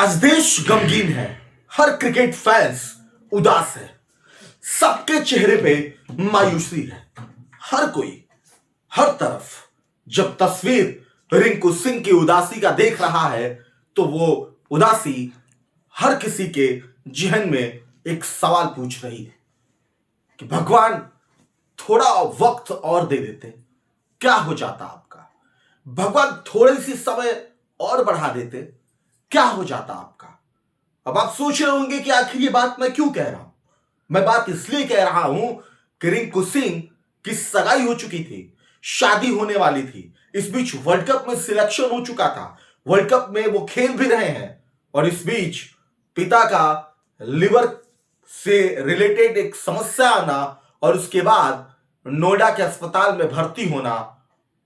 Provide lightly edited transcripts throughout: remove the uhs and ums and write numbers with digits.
आज देश गमगीन है। हर क्रिकेट फैंस उदास है। सबके चेहरे पे मायूसी है। हर कोई हर तरफ जब तस्वीर रिंकू सिंह की उदासी का देख रहा है तो वो उदासी हर किसी के जहन में एक सवाल पूछ रही है कि भगवान थोड़ा वक्त और दे देते, क्या हो जाता आपका? भगवान थोड़ी सी समय और बढ़ा देते, क्या हो जाता आपका? अब आप सोच रहे होंगे कि आखिर ये बात मैं क्यों कह रहा हूं। मैं बात इसलिए कह रहा हूं कि रिंकू सिंह की सगाई हो चुकी थी, शादी होने वाली थी। इस बीच वर्ल्ड कप में सिलेक्शन हो चुका था, वर्ल्ड कप में वो खेल भी रहे हैं और इस बीच पिता का लिवर से रिलेटेड एक समस्या आना और उसके बाद नोएडा के अस्पताल में भर्ती होना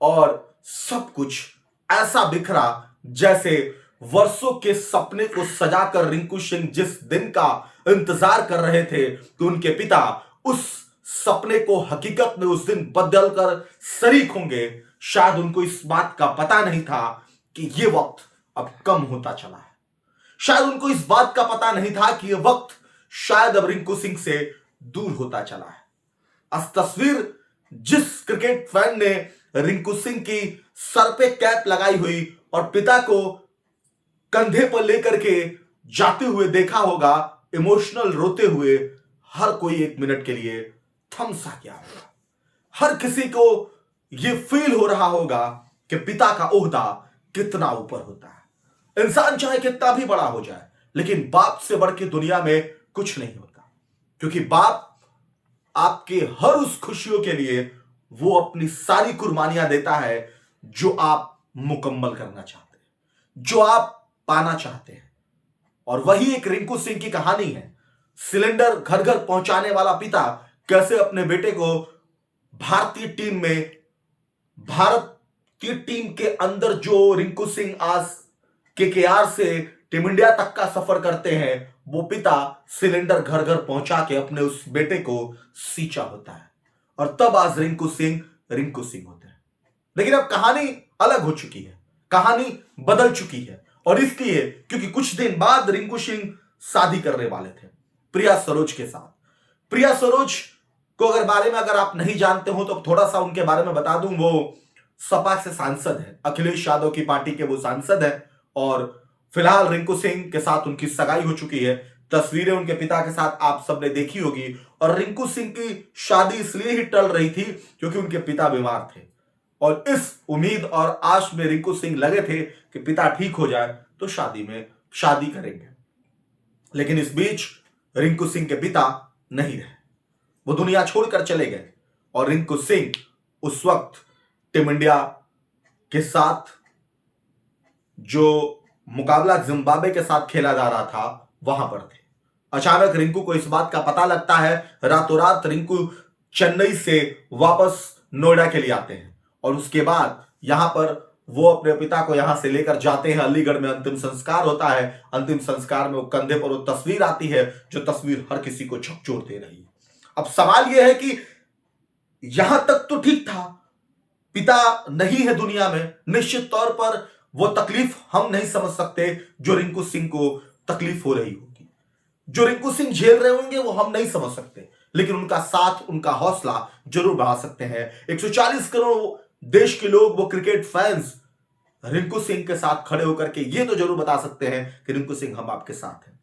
और सब कुछ ऐसा बिखरा जैसे वर्षों के सपने को सजाकर रिंकू सिंह जिस दिन का इंतजार कर रहे थे कि उनके पिता उस सपने को हकीकत में उस दिन बदलकर शरीक होंगे, शायद उनको इस बात का पता नहीं था कि यह वक्त अब कम होता चला है। शायद उनको इस बात का पता नहीं था कि यह वक्त शायद अब रिंकू सिंह से दूर होता चला है। आज तस्वीर जिस क्रिकेट फैन ने रिंकू सिंह की सर पे कैप लगाई हुई और पिता को कंधे पर लेकर के जाते हुए देखा होगा, इमोशनल रोते हुए, हर कोई एक मिनट के लिए थम सा गया होगा। हर किसी को यह फील हो रहा होगा कि पिता का ओहदा कितना ऊपर होता है। इंसान चाहे कितना भी बड़ा हो जाए, लेकिन बाप से बढ़ के दुनिया में कुछ नहीं होता, क्योंकि बाप आपके हर उस खुशियों के लिए वो अपनी सारी कुर्बानियां देता है जो आप मुकम्मल करना चाहते हैं, जो आप पाना चाहते हैं। और वही एक रिंकू सिंह की कहानी है। सिलेंडर घर घर पहुंचाने वाला पिता कैसे अपने बेटे को भारतीय टीम के अंदर जो रिंकू सिंह आज केकेआर से टीम इंडिया तक का सफर करते हैं, वो पिता सिलेंडर घर घर पहुंचा के अपने उस बेटे को सींचा होता है और तब आज रिंकू सिंह होते हैं। लेकिन अब कहानी अलग हो चुकी है, कहानी बदल चुकी है और इसलिए क्योंकि कुछ दिन बाद रिंकू सिंह शादी करने वाले थे प्रिया सरोज के साथ। प्रिया सरोज को अगर आप नहीं जानते हो तो थोड़ा सा उनके बारे में बता दूं। वो सपा से सांसद है, अखिलेश यादव की पार्टी के वो सांसद है और फिलहाल रिंकू सिंह के साथ उनकी सगाई हो चुकी है। तस्वीरें उनके पिता के साथ आप सबने देखी होगी और रिंकू सिंह की शादी इसलिए ही टल रही थी क्योंकि उनके पिता बीमार थे और इस उम्मीद और आश में रिंकू सिंह लगे थे कि पिता ठीक हो जाए तो शादी करेंगे। लेकिन इस बीच रिंकू सिंह के पिता नहीं रहे, वो दुनिया छोड़कर चले गए और रिंकू सिंह उस वक्त टीम इंडिया के साथ जो मुकाबला जिम्बाब्वे के साथ खेला जा रहा था वहां पर थे। अचानक रिंकू को इस बात का पता लगता है, रातों रात रिंकू चेन्नई से वापस नोएडा के लिए आते हैं और उसके बाद यहां पर वो अपने पिता को यहां से लेकर जाते हैं। अलीगढ़ में अंतिम संस्कार होता है। अंतिम संस्कार में वो कंधे पर वो तस्वीर आती है जो तस्वीर हर किसी को झकझोर दे रही है। अब सवाल यह है कि यहां तक तो ठीक था, पिता नहीं है दुनिया में, निश्चित तौर पर वो तकलीफ हम नहीं समझ सकते जो रिंकू सिंह को तकलीफ हो रही होगी, जो रिंकू सिंह झेल रहे होंगे वो हम नहीं समझ सकते, लेकिन उनका साथ, उनका हौसला जरूर बढ़ा सकते हैं। 140 करोड़ देश के लोग, वो क्रिकेट फैंस रिंकू सिंह के साथ खड़े होकर के ये तो जरूर बता सकते हैं कि रिंकू सिंह हम आपके साथ हैं।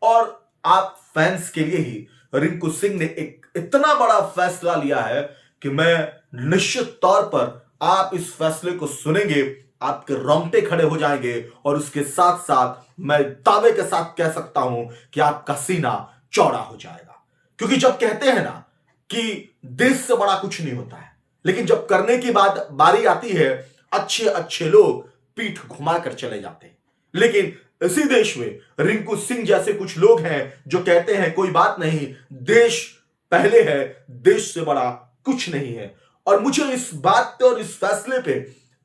और आप फैंस के लिए ही रिंकू सिंह ने एक इतना बड़ा फैसला लिया है कि मैं निश्चित तौर पर आप इस फैसले को सुनेंगे, आपके रोंगटे खड़े हो जाएंगे और उसके साथ साथ मैं दावे के साथ कह सकता हूं कि आपका सीना चौड़ा हो जाएगा। क्योंकि जब कहते हैं ना कि देश से बड़ा कुछ नहीं होता है, लेकिन जब करने की बारी आती है, अच्छे अच्छे लोग पीठ घुमाकर चले जाते हैं। लेकिन इसी देश में रिंकू सिंह जैसे कुछ लोग हैं जो कहते हैं कोई बात नहीं, देश पहले है, देश से बड़ा कुछ नहीं है। और मुझे इस बात पे और इस फैसले पे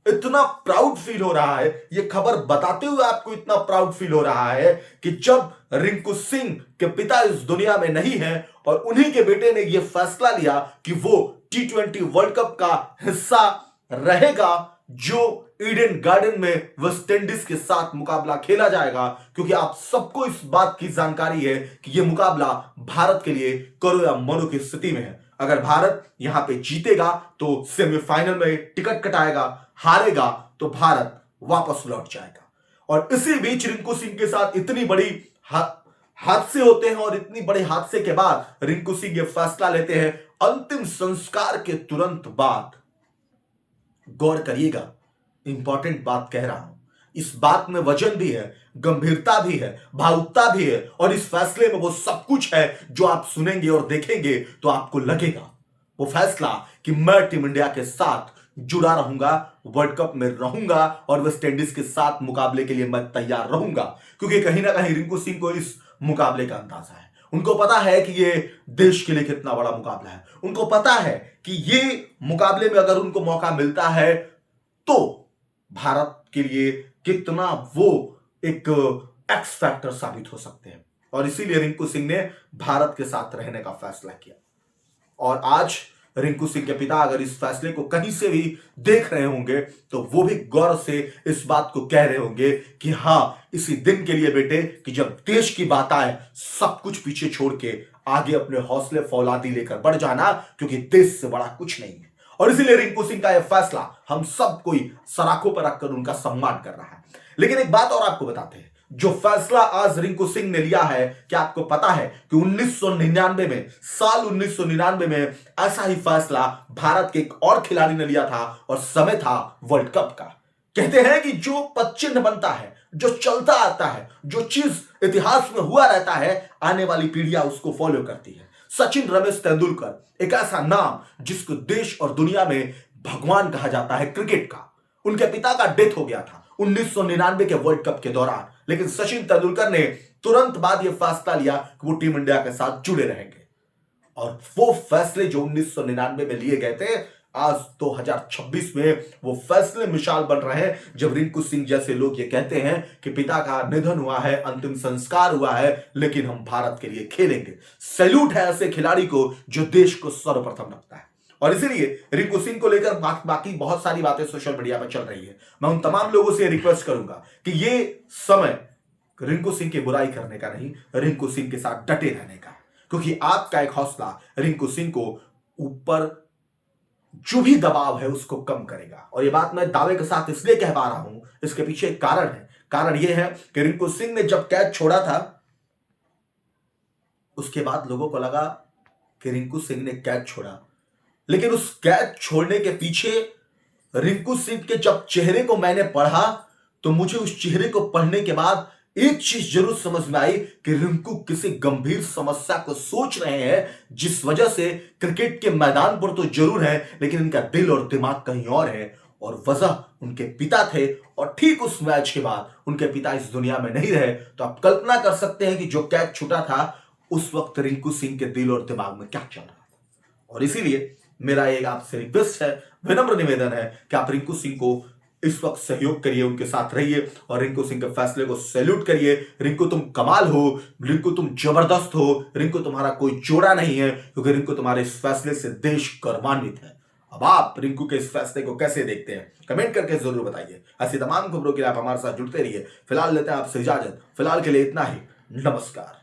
इतना प्राउड फील हो रहा है, ये खबर बताते हुए आपको इतना प्राउड फील हो रहा है कि जब रिंकू सिंह के पिता इस दुनिया में नहीं है और उन्हीं के बेटे ने यह फैसला लिया कि वो T20 वर्ल्ड कप का हिस्सा रहेगा जो ईडन गार्डन में वेस्ट इंडीज के साथ मुकाबला खेला जाएगा, क्योंकि आप सबको इस बात की जानकारी है कि यह मुकाबला भारत के लिए करो या मरो की स्थिति में है। अगर भारत यहां पे जीतेगा तो सेमीफाइनल में टिकट कटाएगा, हारेगा तो भारत वापस लौट जाएगा। और इसी बीच रिंकू सिंह के साथ इतनी बड़ी हादसे होते हैं और इतनी बड़े हादसे के बाद रिंकू सिंह ये फैसला लेते हैं अंतिम संस्कार के तुरंत बाद। गौर करिएगा, इंपॉर्टेंट बात कह रहा हूं, इस बात में वजन भी है, गंभीरता भी है, भावुकता भी है, और इस फैसले में वो सब कुछ है जो आप सुनेंगे और देखेंगे तो आपको लगेगा वो फैसला कि मैं टीम इंडिया के साथ जुड़ा रहूंगा, वर्ल्ड कप में रहूंगा और वेस्ट इंडीज के साथ मुकाबले के लिए मैं तैयार रहूंगा। क्योंकि कहीं ना कहीं रिंकू सिंह को इस मुकाबले का अंदाजा है, उनको पता है कि ये देश के लिए कितना बड़ा मुकाबला है, उनको पता है कि ये मुकाबले में अगर उनको मौका मिलता है तो भारत के लिए कितना वो एक एक्स फैक्टर साबित हो सकते हैं। और इसीलिए रिंकू सिंह ने भारत के साथ रहने का फैसला किया। और आज रिंकू सिंह के पिता अगर इस फैसले को कहीं से भी देख रहे होंगे तो वो भी गौर से इस बात को कह रहे होंगे कि हां, इसी दिन के लिए बेटे कि जब देश की बात आए सब कुछ पीछे छोड़ के आगे अपने हौसले फौलादी लेकर बढ़ जाना, क्योंकि देश से बड़ा कुछ नहीं है। और इसीलिए रिंकू सिंह का यह फैसला हम सब कोई सराखों पर रखकर उनका सम्मान कर रहा है। लेकिन एक बात और आपको बताते हैं, जो फैसला आज रिंकू सिंह ने लिया है, क्या आपको पता है कि 1999 में, साल 1999 में ऐसा ही फैसला भारत के एक और खिलाड़ी ने लिया था और समय था वर्ल्ड कप का। कहते हैं कि जो पदचिन्ह बनता है, जो चलता आता है, जो चीज इतिहास में हुआ रहता है, आने वाली पीढ़ियां उसको फॉलो करती है। सचिन रमेश तेंदुलकर एक ऐसा नाम जिसको देश और दुनिया में भगवान कहा जाता है क्रिकेट का। उनके पिता का डेथ हो गया था 1999 के वर्ल्ड कप के दौरान, लेकिन सचिन तेंदुलकर ने तुरंत बाद यह फैसला लिया कि वो टीम इंडिया के साथ जुड़े रहेंगे। और वो फैसले जो 1999 में लिए गए थे, आज 2026 में वो फैसले मिसाल बन रहे हैं, जब रिंकू सिंह जैसे लोग ये कहते हैं कि पिता का निधन हुआ है, अंतिम संस्कार हुआ है, लेकिन हम भारत के लिए खेलेंगे। सैल्यूट है ऐसे खिलाड़ी को जो देश को सर्वप्रथम रखता है। और इसीलिए रिंकू सिंह को लेकर बाकी बहुत सारी बातें सोशल मीडिया पर चल रही है। मैं उन तमाम लोगों से रिक्वेस्ट करूंगा कि ये समय रिंकू सिंह की बुराई करने का नहीं, रिंकू सिंह के साथ डटे रहने का, क्योंकि आपका एक हौसला रिंकू सिंह को ऊपर जो भी दबाव है उसको कम करेगा। और ये बात मैं दावे के साथ इसलिए कह पा रहा हूं, इसके पीछे एक कारण है। कारण यह है कि रिंकू सिंह ने जब कैच छोड़ा था, उसके बाद लोगों को लगा कि रिंकू सिंह ने कैच छोड़ा, लेकिन उस कैच छोड़ने के पीछे रिंकू सिंह के जब चेहरे को मैंने पढ़ा तो मुझे उस चेहरे को पढ़ने के बाद एक चीज जरूर समझ में आई कि रिंकू किसी गंभीर समस्या को सोच रहे हैं, जिस वजह से क्रिकेट के मैदान पर तो जरूर है, लेकिन इनका दिल और दिमाग कहीं और है। और वजह उनके पिता थे, और ठीक उस मैच के बाद उनके पिता इस दुनिया में नहीं रहे। तो आप कल्पना कर सकते हैं कि जो कैच छूटा था उस वक्त रिंकू सिंह के दिल और दिमाग में क्या चल रहा था। और इसीलिए मेरा एक आपसे रिक्वेस्ट है, विनम्र निवेदन है कि आप रिंकू सिंह को इस वक्त सहयोग करिए, उनके साथ रहिए और रिंकू सिंह के फैसले को सैल्यूट करिए। रिंकू तुम कमाल हो, रिंकू तुम जबरदस्त हो, रिंकू तुम्हारा कोई जोड़ा नहीं है, क्योंकि रिंकू तुम्हारे इस फैसले से देश गौरवान्वित है। अब आप रिंकू के इस फैसले को कैसे देखते हैं, कमेंट करके जरूर बताइए। ऐसी तमाम खबरों के लिए आप हमारे साथ जुड़ते रहिए। फिलहाल लेते हैं आपसे इजाजत, फिलहाल के लिए इतना ही। नमस्कार।